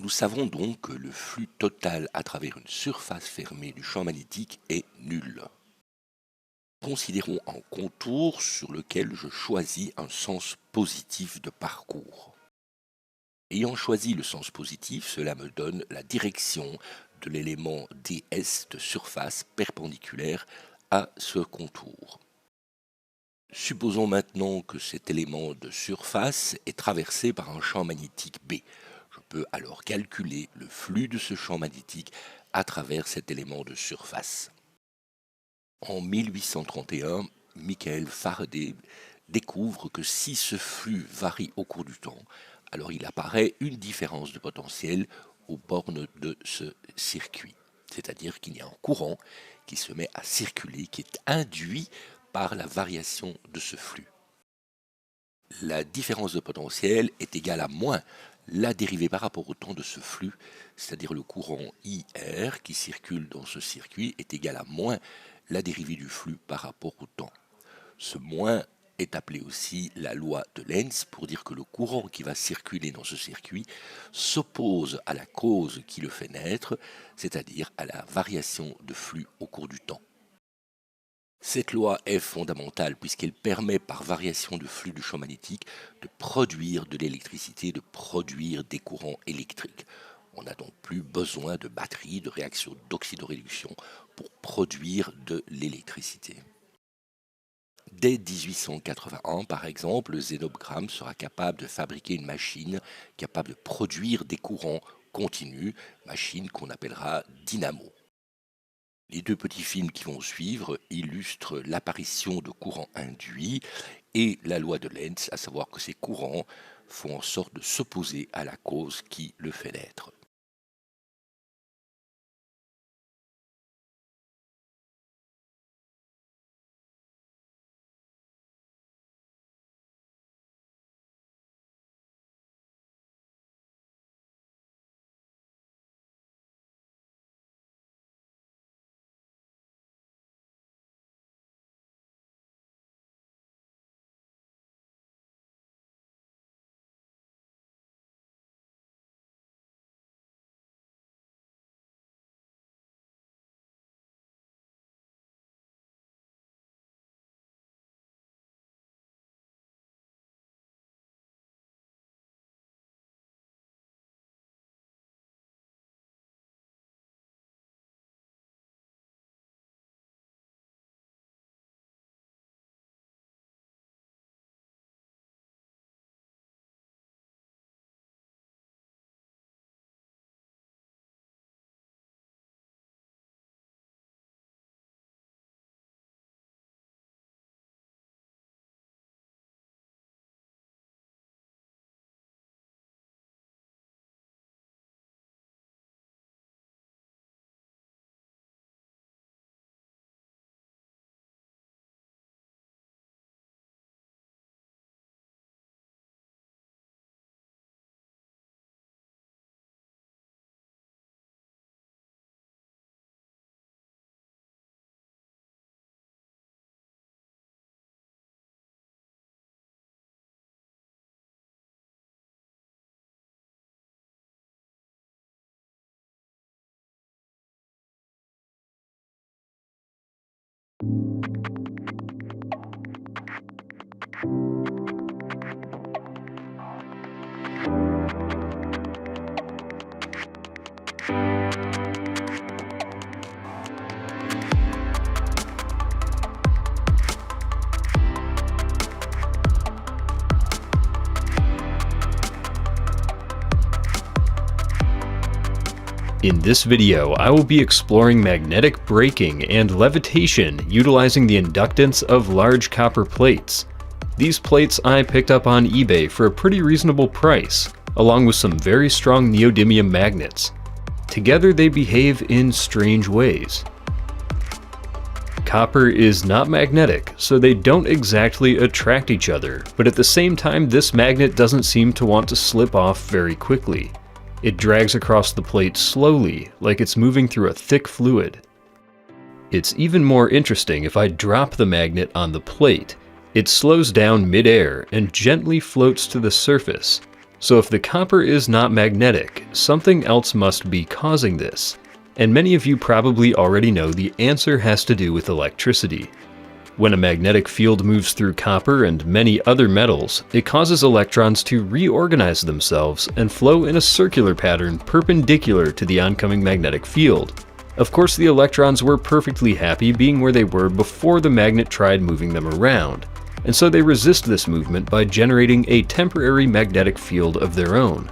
Nous savons donc que le flux total à travers une surface fermée du champ magnétique est nul. Considérons un contour sur lequel je choisis un sens positif de parcours. Ayant choisi le sens positif, cela me donne la direction de l'élément ds de surface perpendiculaire à ce contour. Supposons maintenant que cet élément de surface est traversé par un champ magnétique B. Je peux alors calculer le flux de ce champ magnétique à travers cet élément de surface. En 1831, Michael Faraday découvre que si ce flux varie au cours du temps, alors il apparaît une différence de potentiel aux bornes de ce circuit. C'est-à-dire qu'il y a un courant qui se met à circuler, qui est induit par la variation de ce flux. La différence de potentiel est égale à moins la dérivée par rapport au temps de ce flux, c'est-à-dire le courant IR qui circule dans ce circuit est égal à moins la dérivée du flux par rapport au temps. Ce moins est appelé aussi la loi de Lenz pour dire que le courant qui va circuler dans ce circuit s'oppose à la cause qui le fait naître, c'est-à-dire à la variation de flux au cours du temps. Cette loi est fondamentale puisqu'elle permet par variation de flux du champ magnétique de produire de l'électricité, de produire des courants électriques. On n'a donc plus besoin de batteries, de réactions d'oxydoréduction pour produire de l'électricité. Dès 1881, par exemple, le zénogramme sera capable de fabriquer une machine capable de produire des courants continus, machine qu'on appellera dynamo. Les deux petits films qui vont suivre illustrent l'apparition de courants induits et la loi de Lenz, à savoir que ces courants font en sorte de s'opposer à la cause qui le fait naître. In this video, I will be exploring magnetic braking and levitation utilizing the inductance of large copper plates. These plates I picked up on eBay for a pretty reasonable price, along with some very strong neodymium magnets. Together they behave in strange ways. Copper is not magnetic, so they don't exactly attract each other, but at the same time this magnet doesn't seem to want to slip off very quickly. It drags across the plate slowly, like it's moving through a thick fluid. It's even more interesting if I drop the magnet on the plate. It slows down mid-air and gently floats to the surface, So if the copper is not magnetic, something else must be causing this. And many of you probably already know the answer has to do with electricity. When a magnetic field moves through copper and many other metals, it causes electrons to reorganize themselves and flow in a circular pattern perpendicular to the oncoming magnetic field. Of course, the electrons were perfectly happy being where they were before the magnet tried moving them around, and so they resist this movement by generating a temporary magnetic field of their own.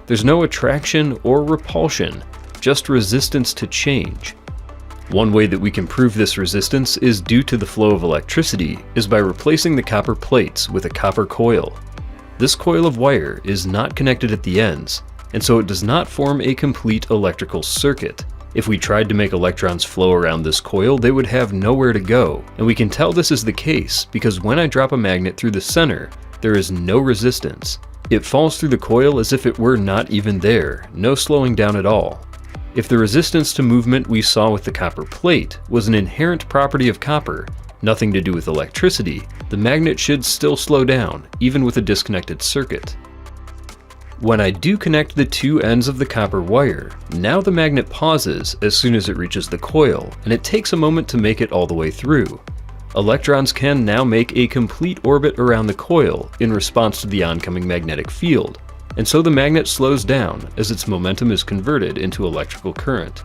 There's no attraction or repulsion, just resistance to change. One way that we can prove this resistance is due to the flow of electricity is by replacing the copper plates with a copper coil. This coil of wire is not connected at the ends, and so it does not form a complete electrical circuit. If we tried to make electrons flow around this coil, they would have nowhere to go, and we can tell this is the case because when I drop a magnet through the center, there is no resistance. It falls through the coil as if it were not even there, no slowing down at all. If the resistance to movement we saw with the copper plate was an inherent property of copper, nothing to do with electricity, the magnet should still slow down, even with a disconnected circuit. When I do connect the two ends of the copper wire, now the magnet pauses as soon as it reaches the coil, and it takes a moment to make it all the way through. Electrons can now make a complete orbit around the coil in response to the oncoming magnetic field, and so the magnet slows down as its momentum is converted into electrical current.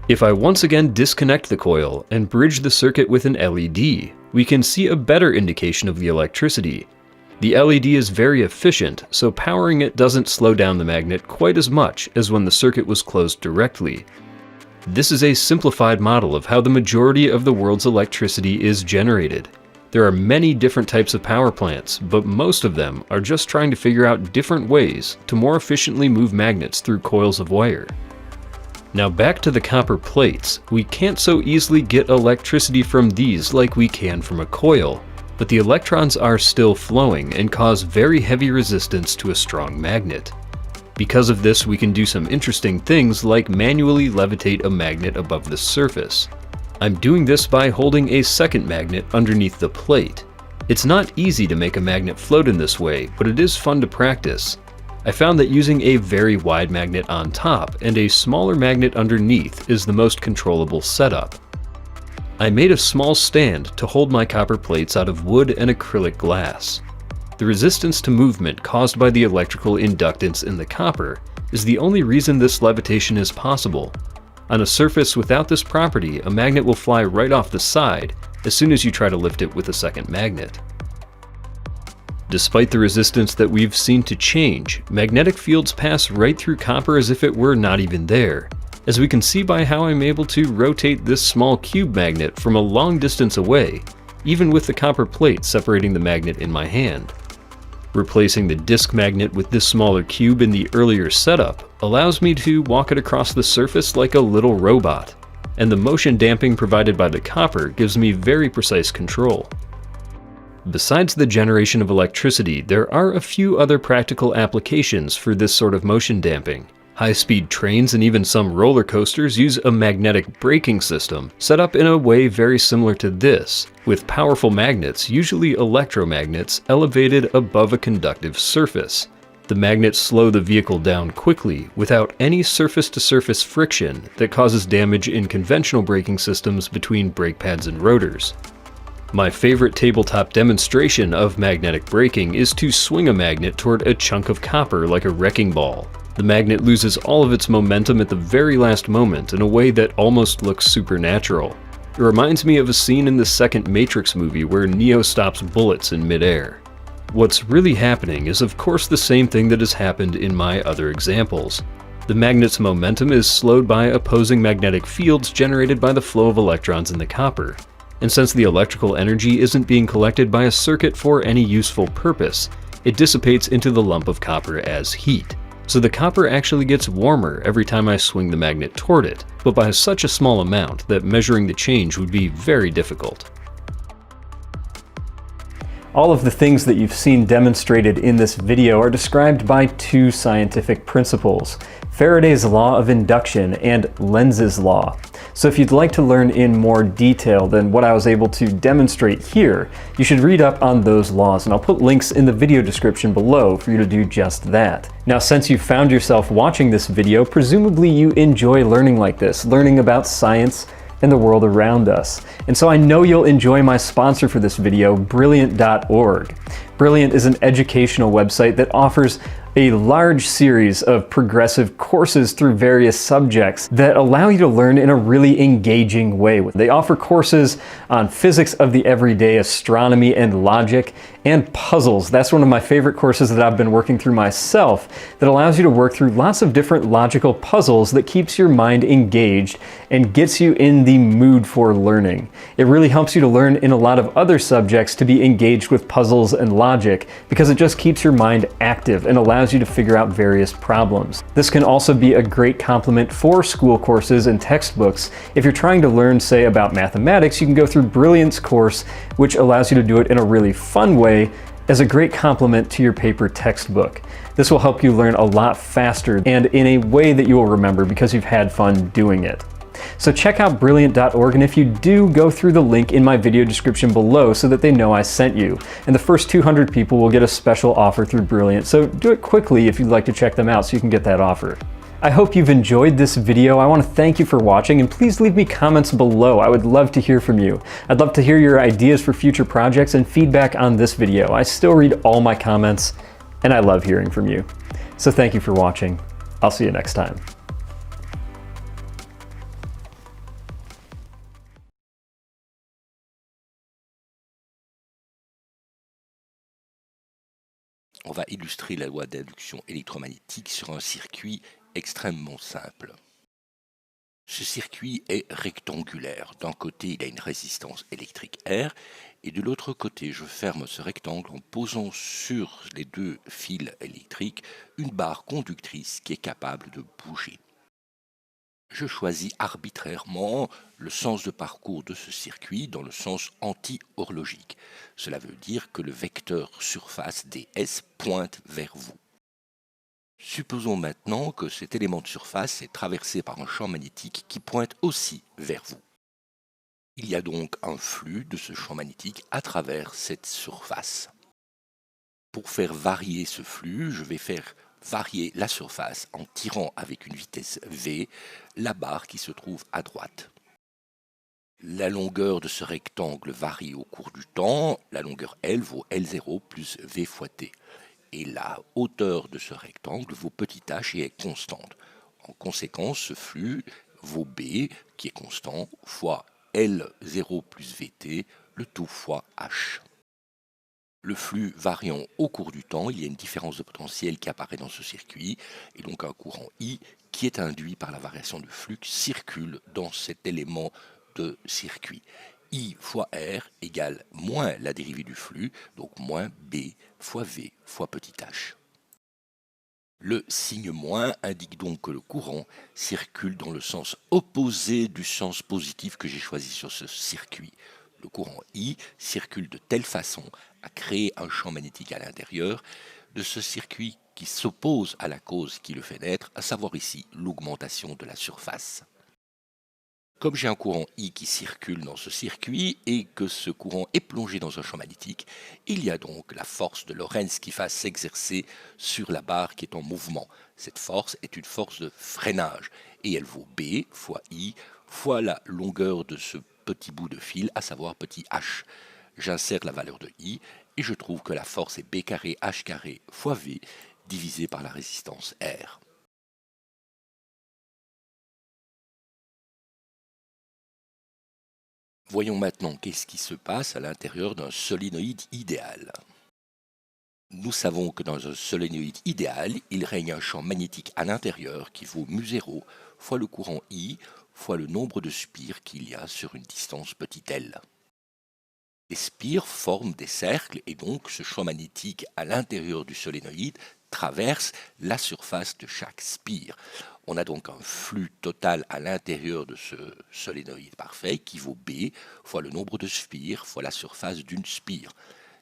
If I once again disconnect the coil and bridge the circuit with an LED, we can see a better indication of the electricity. The LED is very efficient, so powering it doesn't slow down the magnet quite as much as when the circuit was closed directly. This is a simplified model of how the majority of the world's electricity is generated. There are many different types of power plants, but most of them are just trying to figure out different ways to more efficiently move magnets through coils of wire. Now back to the copper plates, we can't so easily get electricity from these like we can from a coil, but the electrons are still flowing and cause very heavy resistance to a strong magnet. Because of this, we can do some interesting things like manually levitate a magnet above the surface. I'm doing this by holding a second magnet underneath the plate. It's not easy to make a magnet float in this way, but it is fun to practice. I found that using a very wide magnet on top and a smaller magnet underneath is the most controllable setup. I made a small stand to hold my copper plates out of wood and acrylic glass. The resistance to movement caused by the electrical inductance in the copper is the only reason this levitation is possible. On a surface without this property, a magnet will fly right off the side as soon as you try to lift it with a second magnet. Despite the resistance that we've seen to change, magnetic fields pass right through copper as if it were not even there, as we can see by how I'm able to rotate this small cube magnet from a long distance away, even with the copper plate separating the magnet in my hand. Replacing the disc magnet with this smaller cube in the earlier setup allows me to walk it across the surface like a little robot, and the motion damping provided by the copper gives me very precise control. Besides the generation of electricity, there are a few other practical applications for this sort of motion damping. High-speed trains and even some roller coasters use a magnetic braking system set up in a way very similar to this, with powerful magnets, usually electromagnets, elevated above a conductive surface. The magnets slow the vehicle down quickly without any surface-to-surface friction that causes damage in conventional braking systems between brake pads and rotors. My favorite tabletop demonstration of magnetic braking is to swing a magnet toward a chunk of copper like a wrecking ball. The magnet loses all of its momentum at the very last moment in a way that almost looks supernatural. It reminds me of a scene in the second Matrix movie where Neo stops bullets in midair. What's really happening is of course the same thing that has happened in my other examples. The magnet's momentum is slowed by opposing magnetic fields generated by the flow of electrons in the copper. And since the electrical energy isn't being collected by a circuit for any useful purpose, it dissipates into the lump of copper as heat. So the copper actually gets warmer every time I swing the magnet toward it, but by such a small amount that measuring the change would be very difficult. All of the things that you've seen demonstrated in this video are described by two scientific principles: Faraday's law of induction and Lenz's law. So if you'd like to learn in more detail than what I was able to demonstrate here, you should read up on those laws, and I'll put links in the video description below for you to do just that. Now, since you found yourself watching this video, presumably you enjoy learning like this, learning about science and the world around us. And so I know you'll enjoy my sponsor for this video, Brilliant.org. Brilliant is an educational website that offers a large series of progressive courses through various subjects that allow you to learn in a really engaging way. They offer courses on physics of the everyday, astronomy and logic, and puzzles. That's one of my favorite courses that I've been working through myself, that allows you to work through lots of different logical puzzles that keeps your mind engaged and gets you in the mood for learning. It really helps you to learn in a lot of other subjects to be engaged with puzzles and logic, because it just keeps your mind active and allows you to figure out various problems. This can also be a great complement for school courses and textbooks. If you're trying to learn, say, about mathematics, you can go through Brilliant's course, which allows you to do it in a really fun way as a great complement to your paper textbook. This will help you learn a lot faster and in a way that you will remember because you've had fun doing it. So check out Brilliant.org, and if you do, go through the link in my video description below so that they know I sent you. And the first 200 people will get a special offer through Brilliant, so do it quickly if you'd like to check them out so you can get that offer. I hope you've enjoyed this video. I want to thank you for watching, and please leave me comments below. I would love to hear from you. I'd love to hear your ideas for future projects and feedback on this video. I still read all my comments, and I love hearing from you. So thank you for watching. I'll see you next time. On va illustrer la loi d'induction électromagnétique sur un circuit extrêmement simple. Ce circuit est rectangulaire. D'un côté, il a une résistance électrique R, et de l'autre côté, je ferme ce rectangle en posant sur les deux fils électriques une barre conductrice qui est capable de bouger. Je choisis arbitrairement le sens de parcours de ce circuit dans le sens anti-horlogique. Cela veut dire que le vecteur surface ds pointe vers vous. Supposons maintenant que cet élément de surface est traversé par un champ magnétique qui pointe aussi vers vous. Il y a donc un flux de ce champ magnétique à travers cette surface. Pour faire varier ce flux, je vais faire varier la surface en tirant avec une vitesse v la barre qui se trouve à droite. La longueur de ce rectangle varie au cours du temps. La longueur L vaut L0 plus v fois t. Et la hauteur de ce rectangle vaut petit h et est constante. En conséquence, ce flux vaut b, qui est constant, fois L0 plus vt, le tout fois h. Le flux variant au cours du temps, il y a une différence de potentiel qui apparaît dans ce circuit, et donc un courant I qui est induit par la variation de flux circule dans cet élément de circuit. I fois R égale moins la dérivée du flux, donc moins B fois V fois petit h. Le signe moins indique donc que le courant circule dans le sens opposé du sens positif que j'ai choisi sur ce circuit. Le courant I circule de telle façon à créer un champ magnétique à l'intérieur de ce circuit qui s'oppose à la cause qui le fait naître, à savoir ici l'augmentation de la surface. Comme j'ai un courant I qui circule dans ce circuit et que ce courant est plongé dans un champ magnétique, il y a donc la force de Lorentz qui va s'exercer sur la barre qui est en mouvement. Cette force est une force de freinage et elle vaut B fois I fois la longueur de ce petit bout de fil, à savoir petit h. J'insère la valeur de I et je trouve que la force est B carré H carré fois V divisé par la résistance R. Voyons maintenant qu'est-ce qui se passe à l'intérieur d'un solénoïde idéal. Nous savons que dans un solénoïde idéal, il règne un champ magnétique à l'intérieur qui vaut μ0 fois le courant I fois le nombre de spires qu'il y a sur une distance petit l. Les spires forment des cercles et donc ce champ magnétique à l'intérieur du solénoïde traverse la surface de chaque spire. On a donc un flux total à l'intérieur de ce solénoïde parfait qui vaut B fois le nombre de spires fois la surface d'une spire.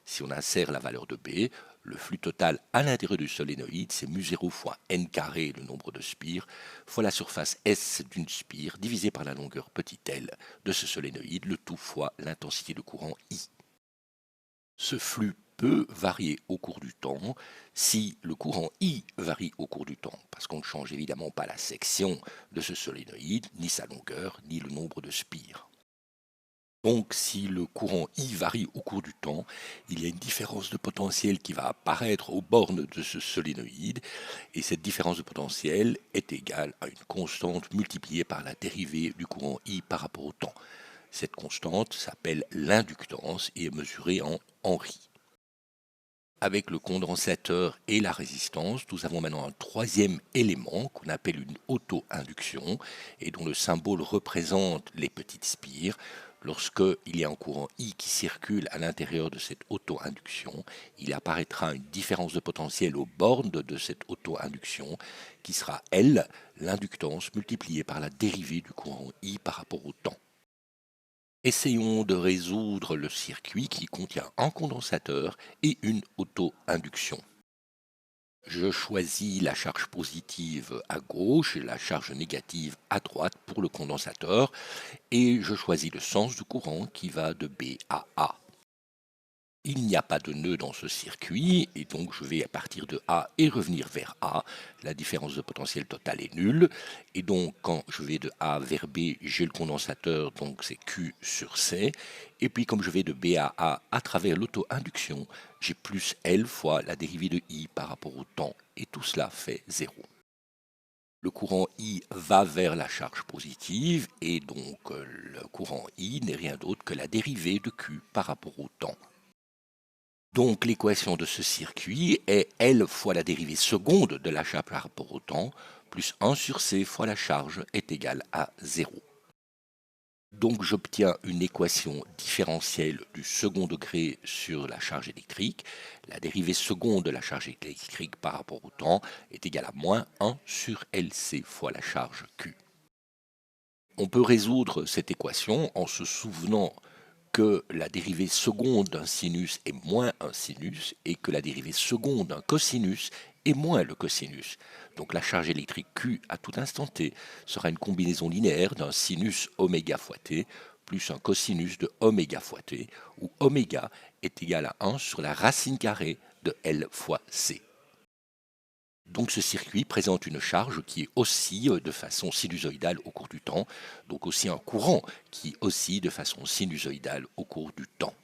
Si on insère la valeur de B, le flux total à l'intérieur du solénoïde, c'est mu0 fois n carré, le nombre de spires, fois la surface S d'une spire, divisé par la longueur petit l de ce solénoïde, le tout fois l'intensité de courant I. Ce flux peut varier au cours du temps si le courant I varie au cours du temps, parce qu'on ne change évidemment pas la section de ce solénoïde, ni sa longueur, ni le nombre de spires. Donc si le courant I varie au cours du temps, il y a une différence de potentiel qui va apparaître aux bornes de ce solénoïde, et cette différence de potentiel est égale à une constante multipliée par la dérivée du courant I par rapport au temps. Cette constante s'appelle l'inductance et est mesurée en Henry. Avec le condensateur et la résistance, nous avons maintenant un troisième élément qu'on appelle une auto-induction et dont le symbole représente les petites spires. Lorsqu'il y a un courant I qui circule à l'intérieur de cette auto-induction, il apparaîtra une différence de potentiel aux bornes de cette auto-induction qui sera L, l'inductance multipliée par la dérivée du courant I par rapport au temps. Essayons de résoudre le circuit qui contient un condensateur et une auto-induction. Je choisis la charge positive à gauche et la charge négative à droite pour le condensateur et je choisis le sens du courant qui va de B à A. Il n'y a pas de nœud dans ce circuit et donc je vais partir de A et revenir vers A. La différence de potentiel total est nulle et donc quand je vais de A vers B, j'ai le condensateur, donc c'est Q sur C. Et puis comme je vais de B à travers l'auto-induction, j'ai plus L fois la dérivée de I par rapport au temps et tout cela fait 0. Le courant I va vers la charge positive et donc le courant I n'est rien d'autre que la dérivée de Q par rapport au temps. Donc l'équation de ce circuit est L fois la dérivée seconde de la charge par rapport au temps, plus 1 sur C fois la charge est égal à 0. Donc j'obtiens une équation différentielle du second degré sur la charge électrique. La dérivée seconde de la charge électrique par rapport au temps est égale à moins 1 sur LC fois la charge Q. On peut résoudre cette équation en se souvenant que la dérivée seconde d'un sinus est moins un sinus et que la dérivée seconde d'un cosinus est moins le cosinus. Donc la charge électrique Q à tout instant t sera une combinaison linéaire d'un sinus oméga fois t plus un cosinus de oméga fois t, où oméga est égal à 1 sur la racine carrée de L fois C. Donc ce circuit présente une charge qui oscille de façon sinusoïdale au cours du temps, donc aussi un courant qui oscille de façon sinusoïdale au cours du temps.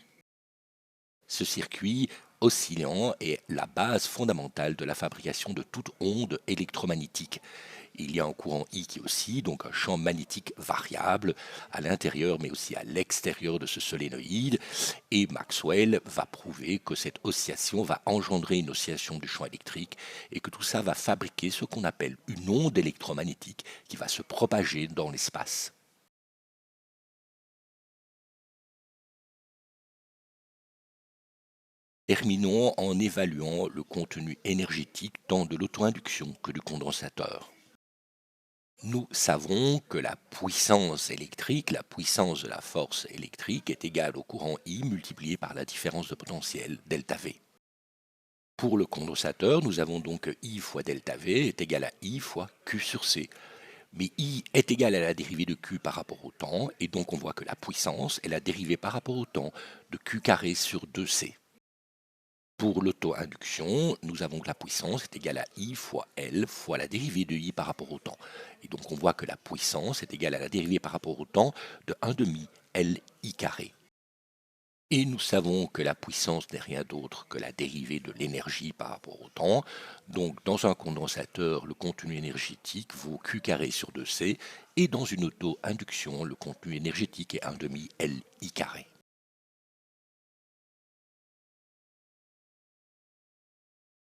Ce circuit oscillant est la base fondamentale de la fabrication de toute onde électromagnétique. Il y a un courant I qui oscille, donc un champ magnétique variable à l'intérieur mais aussi à l'extérieur de ce solénoïde. Et Maxwell va prouver que cette oscillation va engendrer une oscillation du champ électrique et que tout ça va fabriquer ce qu'on appelle une onde électromagnétique qui va se propager dans l'espace. Terminons en évaluant le contenu énergétique tant de l'auto-induction que du condensateur. Nous savons que la puissance électrique, la puissance de la force électrique est égale au courant I multiplié par la différence de potentiel ΔV. Pour le condensateur, nous avons donc I fois ΔV est égal à I fois Q sur C. Mais I est égal à la dérivée de Q par rapport au temps, et donc on voit que la puissance est la dérivée par rapport au temps de Q carré sur 2C. Pour l'auto-induction, nous avons que la puissance est égale à I fois L fois la dérivée de I par rapport au temps. Et donc on voit que la puissance est égale à la dérivée par rapport au temps de 1 demi LI carré. Et nous savons que la puissance n'est rien d'autre que la dérivée de l'énergie par rapport au temps. Donc dans un condensateur, le contenu énergétique vaut Q carré sur 2C, et dans une auto-induction, le contenu énergétique est 1 demi LI carré.